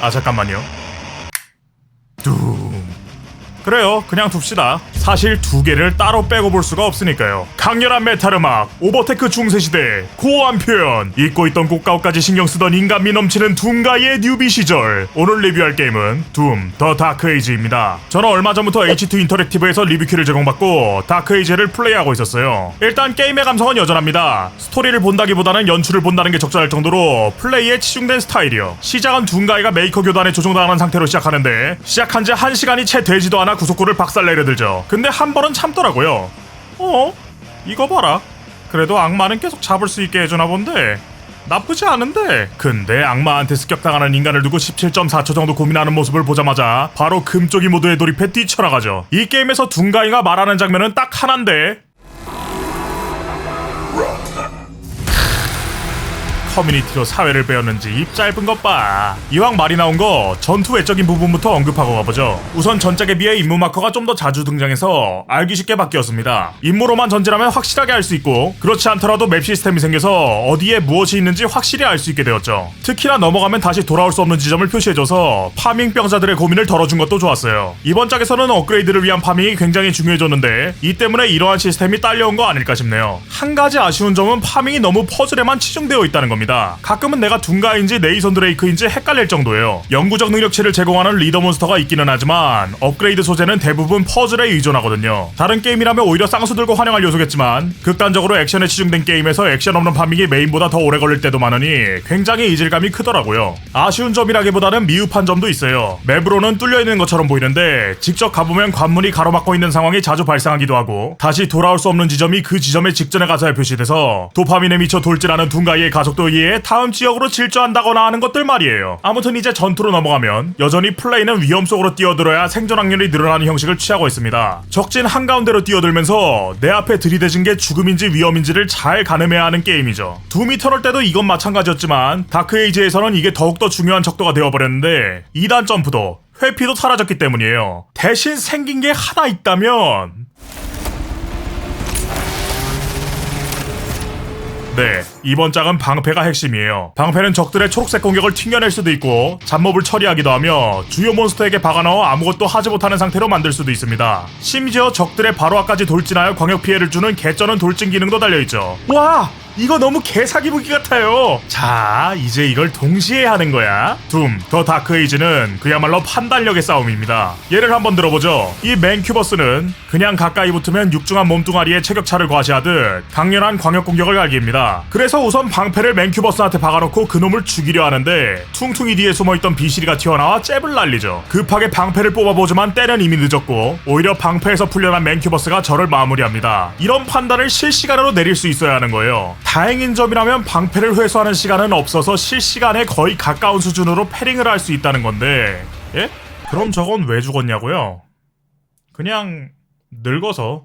아 잠깐만요. 그래요, 그냥 둡시다. 사실 두 개를 따로 빼고 볼 수가 없으니까요. 강렬한 메탈 음악, 오버테크 중세시대, 고어한 표현, 잊고 있던 꽃가루까지 신경 쓰던 인간미 넘치는 둠가이의 뉴비 시절. 오늘 리뷰할 게임은 둠 더 다크 에이지입니다. 저는 얼마 전부터 H2 인터랙티브에서 리뷰키를 제공받고 다크 에이지를 플레이하고 있었어요. 일단 게임의 감성은 여전합니다. 스토리를 본다기보다는 연출을 본다는 게 적절할 정도로 플레이에 치중된 스타일이요. 시작은 둠가이가 메이커 교단에 조종당하는 상태로 시작하는데 시작한 지 1시간이 채 되지도 않아 구속구를 박살내려들죠. 근데 한 번은 참더라고요. 이거 봐라. 그래도 악마는 계속 잡을 수 있게 해주나 본데 나쁘지 않은데. 근데 악마한테 습격당하는 인간을 두고 17.4초 정도 고민하는 모습을 보자마자 바로 금쪽이 모드에 돌입해 뛰쳐나가죠. 이 게임에서 둠가이가 말하는 장면은 딱 하나인데 커뮤니티로 사회를 배웠는지 입 짧은 것 봐. 이왕 말이 나온 거 전투 외적인 부분부터 언급하고 가보죠. 우선 전작에 비해 임무 마커가 좀 더 자주 등장해서 알기 쉽게 바뀌었습니다. 임무로만 전진하면 확실하게 알 수 있고 그렇지 않더라도 맵 시스템이 생겨서 어디에 무엇이 있는지 확실히 알 수 있게 되었죠. 특히나 넘어가면 다시 돌아올 수 없는 지점을 표시해줘서 파밍병자들의 고민을 덜어준 것도 좋았어요. 이번 작에서는 업그레이드를 위한 파밍이 굉장히 중요해졌는데 이 때문에 이러한 시스템이 딸려온 거 아닐까 싶네요. 한 가지 아쉬운 점은 파밍이 너무 퍼즐에만 치중되어 있다는 겁니다. 가끔은 내가 둔가인지 네이선 드레이크인지 헷갈릴 정도예요. 영구적 능력치를 제공하는 리더 몬스터가 있기는 하지만 업그레이드 소재는 대부분 퍼즐에 의존하거든요. 다른 게임이라면 오히려 쌍수 들고 환영할 요소겠지만 극단적으로 액션에 치중된 게임에서 액션 없는 파밍이 메인보다 더 오래 걸릴 때도 많으니 굉장히 이질감이 크더라고요. 아쉬운 점이라기보다는 미흡한 점도 있어요. 맵으로는 뚫려있는 것처럼 보이는데 직접 가보면 관문이 가로막고 있는 상황이 자주 발생하기도 하고 다시 돌아올 수 없는 지점이 그 지점의 직전에 가서야 표시돼서 도파민에 미쳐 돌진하는 둔가이의 가속도 이에 다음 지역으로 질주한다거나 하는 것들 말이에요. 아무튼 이제 전투로 넘어가면 여전히 플레이는 위험 속으로 뛰어들어야 생존 확률이 늘어나는 형식을 취하고 있습니다. 적진 한가운데로 뛰어들면서 내 앞에 들이대진 게 죽음인지 위험인지를 잘 가늠해야 하는 게임이죠. 둠 이터널 때도 이건 마찬가지였지만 다크 에이지에서는 이게 더욱더 중요한 척도가 되어버렸는데 2단 점프도 회피도 사라졌기 때문이에요. 대신 생긴 게 하나 있다면 네, 이번 짝은 방패가 핵심이에요. 방패는 적들의 초록색 공격을 튕겨낼 수도 있고 잡몹을 처리하기도 하며 주요 몬스터에게 박아넣어 아무것도 하지 못하는 상태로 만들 수도 있습니다. 심지어 적들의 바로 앞까지 돌진하여 광역 피해를 주는 개쩌는 돌진 기능도 달려있죠. 와! 이거 너무 개사기 무기 같아요. 자, 이제 이걸 동시에 하는 거야. 둠 더 다크 에이지는 그야말로 판단력의 싸움입니다. 예를 한번 들어보죠. 이 맨큐버스는 그냥 가까이 붙으면 육중한 몸뚱아리에 체격차를 과시하듯 강렬한 광역 공격을 갈깁니다. 그래서 우선 방패를 맨큐버스한테 박아놓고 그놈을 죽이려 하는데 퉁퉁이 뒤에 숨어있던 비실이가 튀어나와 잽을 날리죠. 급하게 방패를 뽑아보지만 때는 이미 늦었고 오히려 방패에서 풀려난 맨큐버스가 저를 마무리합니다. 이런 판단을 실시간으로 내릴 수 있어야 하는 거예요. 다행인 점이라면 방패를 회수하는 시간은 없어서 실시간에 거의 가까운 수준으로 패링을 할 수 있다는 건데 예? 그럼 저건 왜 죽었냐고요? 그냥 늙어서.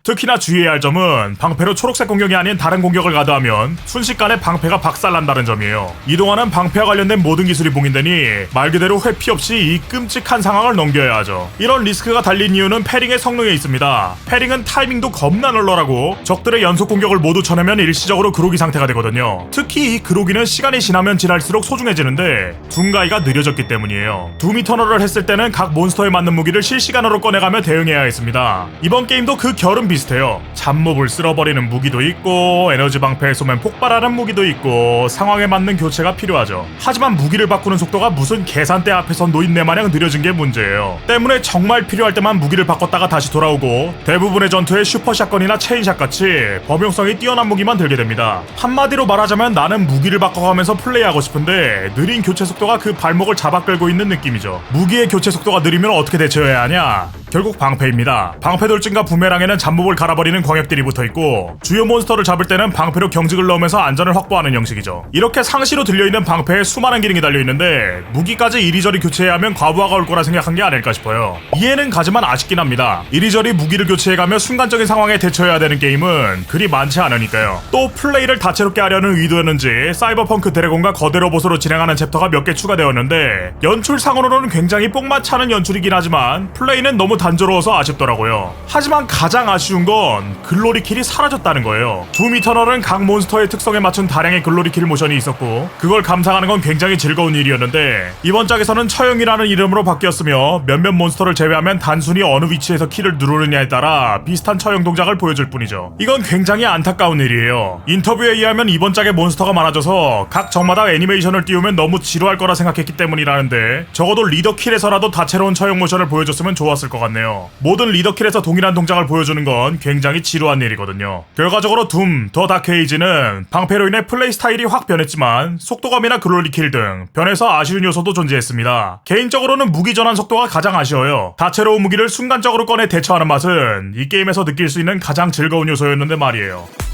특히나 주의해야 할 점은 방패로 초록색 공격이 아닌 다른 공격을 가드하면 순식간에 방패가 박살난다는 점이에요. 이동하는 방패와 관련된 모든 기술이 봉인되니 말 그대로 회피 없이 이 끔찍한 상황을 넘겨야 하죠. 이런 리스크가 달린 이유는 패링의 성능에 있습니다. 패링은 타이밍도 겁나 널널하고 적들의 연속 공격을 모두 쳐내면 일시적으로 그로기 상태가 되거든요. 특히 이 그로기는 시간이 지나면 지날수록 소중해지는데 둠가이가 느려졌기 때문이에요. 둠 이터널을 했을 때는 각 몬스터에 맞는 무기를 실시간으로 꺼내가며 대응해야 했습니다. 이번 게임도 그 결은 비슷해요. 잡몹을 쓸어버리는 무기도 있고 에너지 방패에 쏘면 폭발하는 무기도 있고 상황에 맞는 교체가 필요하죠. 하지만 무기를 바꾸는 속도가 무슨 계산대 앞에서 노인네 마냥 느려진 게 문제예요. 때문에 정말 필요할 때만 무기를 바꿨다가 다시 돌아오고 대부분의 전투에 슈퍼샷건이나 체인샷 같이 범용성이 뛰어난 무기만 들게 됩니다. 한마디로 말하자면 나는 무기를 바꿔가면서 플레이하고 싶은데 느린 교체 속도가 그 발목을 잡아 끌고 있는 느낌이죠. 무기의 교체 속도가 느리면 어떻게 대처해야 하냐? 결국 방패입니다. 방패 돌진과 부메랑에는 잡몹을 갈아버리는 광역들이 붙어있고 주요 몬스터를 잡을 때는 방패로 경직을 넣으면서 안전을 확보하는 형식이죠. 이렇게 상시로 들려있는 방패에 수많은 기능이 달려있는데 무기까지 이리저리 교체해야 하면 과부하가 올 거라 생각한 게 아닐까 싶어요. 이해는 가지만 아쉽긴 합니다. 이리저리 무기를 교체해가며 순간적인 상황에 대처해야 되는 게임은 그리 많지 않으니까요. 또 플레이를 다채롭게 하려는 의도였는지 사이버펑크 드래곤과 거대 로봇으로 진행하는 챕터가 몇 개 추가되었는데 연출상으로는 굉장히 뽕맛 차는 연출이긴 하지만 플레이는 너무 단조로워서 아쉽더라고요. 하지만 가장 아쉬운 건 글로리킬이 사라졌다는 거예요. 둠 이터널은 각 몬스터의 특성에 맞춘 다량의 글로리킬 모션이 있었고 그걸 감상하는 건 굉장히 즐거운 일이었는데 이번 작에서는 처형이라는 이름으로 바뀌었으며 몇몇 몬스터를 제외하면 단순히 어느 위치에서 키를 누르느냐에 따라 비슷한 처형 동작을 보여줄 뿐이죠. 이건 굉장히 안타까운 일이에요. 인터뷰에 의하면 이번 작에 몬스터가 많아져서 각 적마다 애니메이션을 띄우면 너무 지루할 거라 생각했기 때문이라는데 적어도 리더킬에서라도 다채로운 처형 모션을 보여줬으면 좋았을 것 같네요. 모든 리더킬에서 동일한 동작을 보여주는 건 굉장히 지루한 일이거든요. 결과적으로 둠, 더 다크에이지는 방패로 인해 플레이 스타일이 확 변했지만 속도감이나 글로리킬 등 변해서 아쉬운 요소도 존재했습니다. 개인적으로는 무기 전환 속도가 가장 아쉬워요. 다채로운 무기를 순간적으로 꺼내 대처하는 맛은 이 게임에서 느낄 수 있는 가장 즐거운 요소였는데 말이에요.